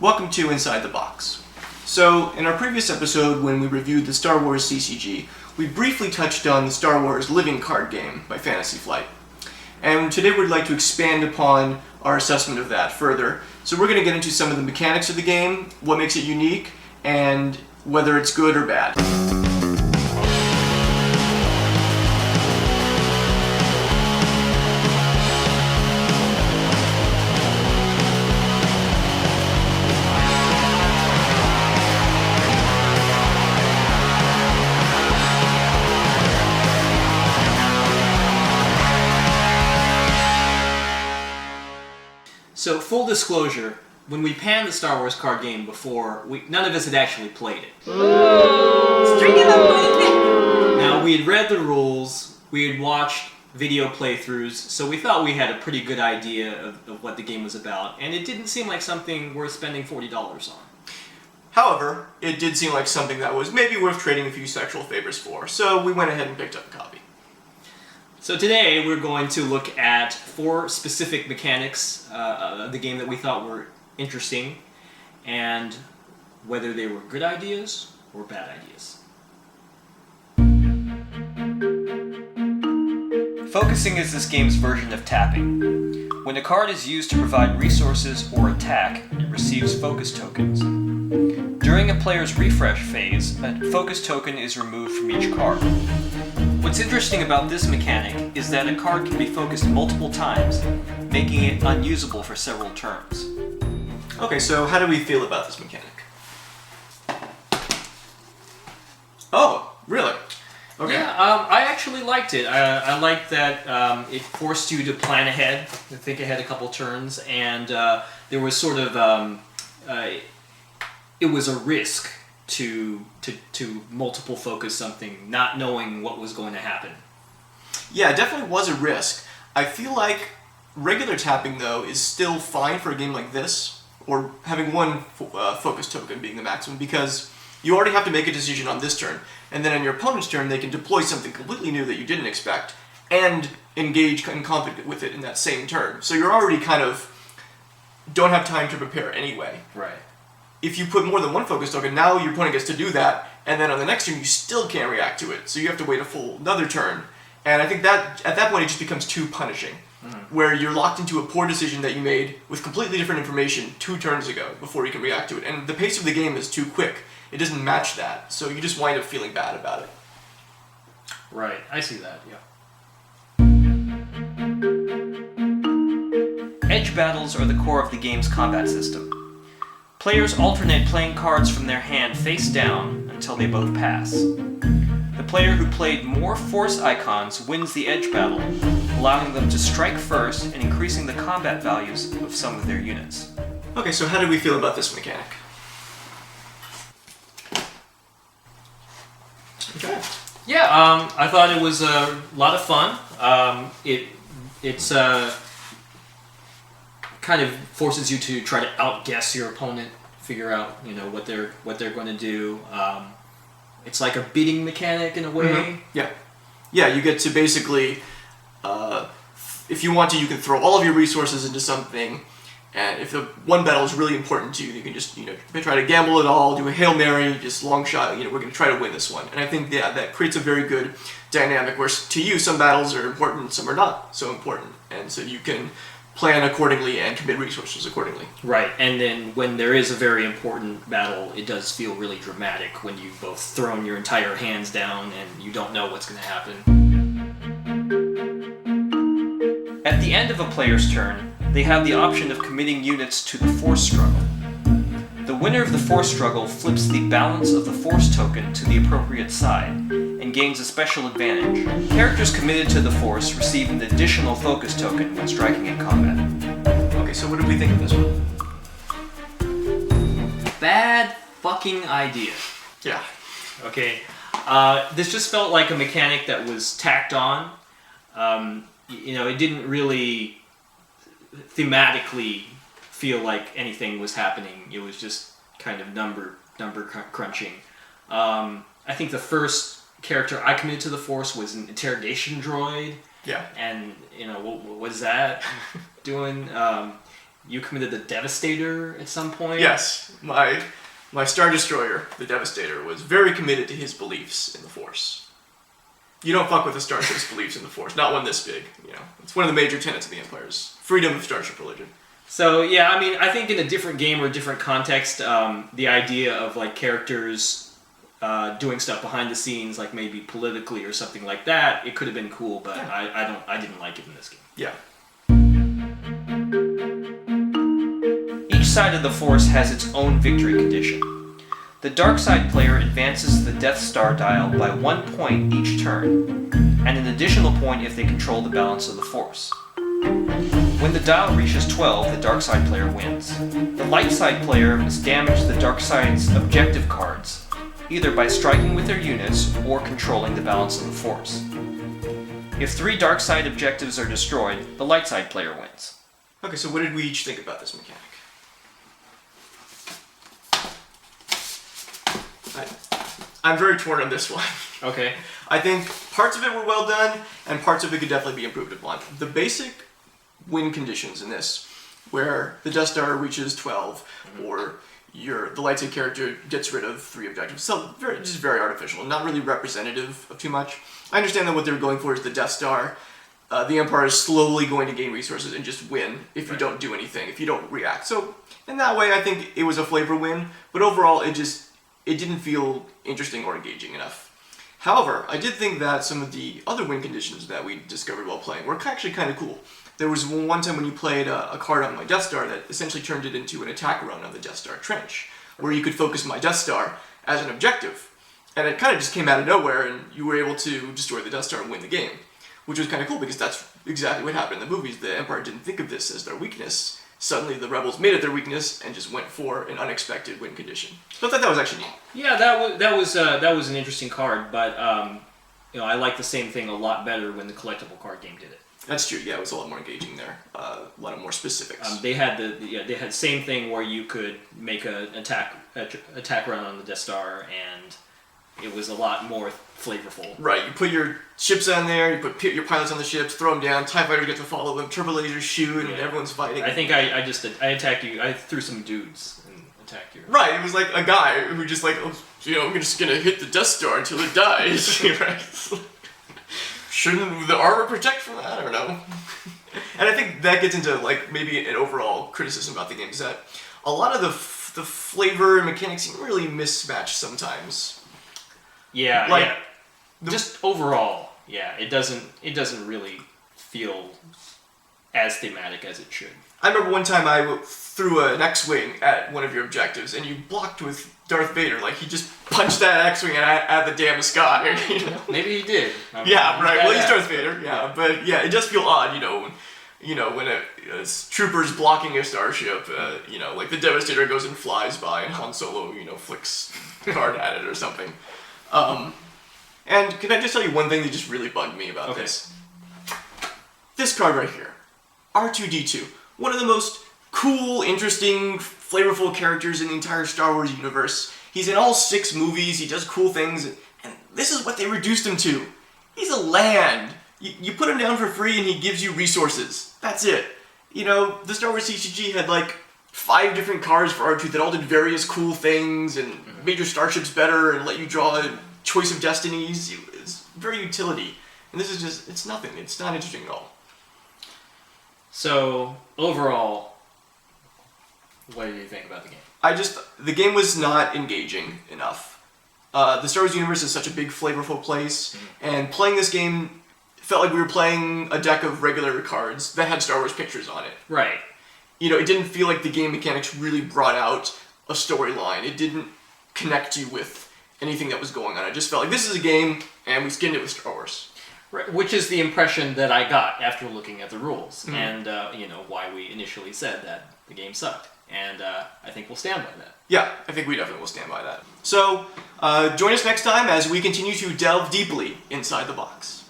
Welcome to Inside the Box. So, in our previous episode when we reviewed the Star Wars CCG, we briefly touched on the Star Wars Living Card Game by Fantasy Flight. And today we'd like to expand upon our assessment of that further. So we're going to get into some of the mechanics of the game, what makes it unique, and whether it's good or bad. So, full disclosure, when we panned the Star Wars card game before, none of us had actually played it. Now, we had read the rules, we had watched video playthroughs, so we thought we had a pretty good idea of what the game was about, and it didn't seem like something worth spending $40 on. However, it did seem like something that was maybe worth trading a few sexual favors for, so we went ahead and picked up a copy. So today we're going to look at 4 specific mechanics of the game that we thought were interesting, and whether they were good ideas or bad ideas. Focusing is this game's version of tapping. When a card is used to provide resources or attack, it receives focus tokens. During a player's refresh phase, a focus token is removed from each card. What's interesting about this mechanic is that a card can be focused multiple times, making it unusable for several turns. Okay, so how do we feel about this mechanic? Oh, really? Okay. Yeah, I actually liked it. I liked that it forced you to plan ahead, to think ahead a couple turns, and there was sort of it was a risk to multiple focus something, not knowing what was going to happen. Yeah, it definitely was a risk. I feel like regular tapping, though, is still fine for a game like this, or having one focus token being the maximum, because you already have to make a decision on this turn, and then on your opponent's turn they can deploy something completely new that you didn't expect, and engage in conflict with it in that same turn. So you're already kind of don't have time to prepare anyway. Right. If you put more than one focus token, now your opponent gets to do that, and then on the next turn you still can't react to it, so you have to wait another turn. And I think that at that point it just becomes too punishing, where you're locked into a poor decision that you made with completely different information 2 turns ago before you can react to it. And the pace of the game is too quick. It doesn't match that, so you just wind up feeling bad about it. Right, I see that, yeah. Edge battles are the core of the game's combat system. Players alternate playing cards from their hand face down until they both pass. The player who played more force icons wins the edge battle, allowing them to strike first and increasing the combat values of some of their units. Okay, so how do we feel about this mechanic? Okay. Yeah, I thought it was a lot of fun. It's kind of forces you to try to outguess your opponent, figure out what they're going to do. It's like a bidding mechanic in a way. Mm-hmm. Yeah. You get to basically, if you want to, you can throw all of your resources into something, and if the one battle is really important to you, you can just try to gamble it all, do a Hail Mary, just long shot. We're going to try to win this one. And I think that creates a very good dynamic where to you some battles are important, some are not so important, and so you can plan accordingly and commit resources accordingly. Right, and then when there is a very important battle, it does feel really dramatic when you've both thrown your entire hands down and you don't know what's going to happen. At the end of a player's turn, they have the option of committing units to the force struggle. The winner of the force struggle flips the balance of the force token to the appropriate side and gains a special advantage. Characters committed to the force receive an additional focus token when striking in combat. Okay, so what did we think of this one? Bad fucking idea. Yeah. Okay. This just felt like a mechanic that was tacked on. It didn't really thematically feel like anything was happening. It was just kind of number crunching. I think the first character I committed to the Force was an interrogation droid. Yeah. And what was that doing? you committed the Devastator at some point. Yes, my Star Destroyer, the Devastator, was very committed to his beliefs in the Force. You don't fuck with a starship's beliefs in the Force, not one this big. You know, it's one of the major tenets of the Empire's freedom of starship religion. So yeah, I mean, I think in a different game or a different context, the idea of like characters doing stuff behind the scenes, like maybe politically or something like that, it could have been cool, but yeah. I didn't like it in this game. Yeah. Each side of the Force has its own victory condition. The dark side player advances the Death Star dial by 1 point each turn, and an additional point if they control the balance of the Force. When the dial reaches 12, the dark side player wins. The light side player must damage the dark side's objective cards, either by striking with their units or controlling the balance of the Force. If 3 dark side objectives are destroyed, the light side player wins. Okay, so what did we each think about this mechanic? I'm very torn on this one. Okay. I think parts of it were well done, and parts of it could definitely be improved upon. The basic win conditions in this, where the Death Star reaches 12, or the light side character gets rid of 3 objectives, so just very artificial, not really representative of too much. I understand that what they're going for is the Death Star. The Empire is slowly going to gain resources and just win if you don't do anything, if you don't react. So in that way, I think it was a flavor win, but overall it didn't feel interesting or engaging enough. However, I did think that some of the other win conditions that we discovered while playing were actually kind of cool. There was one time when you played a card on my Death Star that essentially turned it into an attack run on the Death Star trench, where you could focus my Death Star as an objective. And it kind of just came out of nowhere, and you were able to destroy the Death Star and win the game, which was kind of cool because that's exactly what happened in the movies. The Empire didn't think of this as their weakness. Suddenly the rebels made it their weakness and just went for an unexpected win condition. So I thought that was actually neat. Yeah, that was an interesting card, but I like the same thing a lot better when the collectible card game did it. That's true. Yeah, it was a lot more engaging there. A lot of more specifics. They had the same thing where you could make an attack run on the Death Star, and it was a lot more flavorful. Right, you put your ships on there, you put your pilots on the ships, throw them down, TIE fighters get to follow them, turbo lasers shoot, and everyone's fighting. I think I attacked you. I threw some dudes and attacked you. Right, it was like a guy who just like, I'm just gonna hit the Death Star until it dies. Right? Shouldn't the armor protect from that? I don't know. And I think that gets into like maybe an overall criticism about the game is that a lot of the flavor and mechanics seem really mismatched sometimes. Yeah, like, yeah. Just overall, yeah, it doesn't really feel as thematic as it should. I remember one time I threw an X-Wing at one of your objectives, and you blocked with Darth Vader. Like, he just punched that X-Wing at the damn sky. You know? Maybe he did. Yeah, right. Well, he's Darth Vader, yeah. But, yeah, it does feel odd, when a trooper's blocking a starship, like the Devastator goes and flies by, and Han Solo, flicks a card at it or something. And can I just tell you one thing that just really bugged me about this? This card right here, R2-D2, one of the most cool, interesting, flavorful characters in the entire Star Wars universe. He's in all 6 movies, he does cool things, and this is what they reduced him to. He's a land. You put him down for free and he gives you resources. That's it. The Star Wars CCG had like 5 different cards for R2 that all did various cool things and made your starships better and let you draw a choice of destinies. It's very utility. And this is just, it's nothing. It's not interesting at all. So, overall, what did you think about the game? The game was not engaging enough. The Star Wars universe is such a big, flavorful place, and playing this game felt like we were playing a deck of regular cards that had Star Wars pictures on it. Right. It didn't feel like the game mechanics really brought out a storyline. It didn't connect you with anything that was going on. I just felt like this is a game, and we skinned it with Star Wars. Right, which is the impression that I got after looking at the rules, and why we initially said that the game sucked. And I think we'll stand by that. Yeah, I think we definitely will stand by that. So, join us next time as we continue to delve deeply inside the box.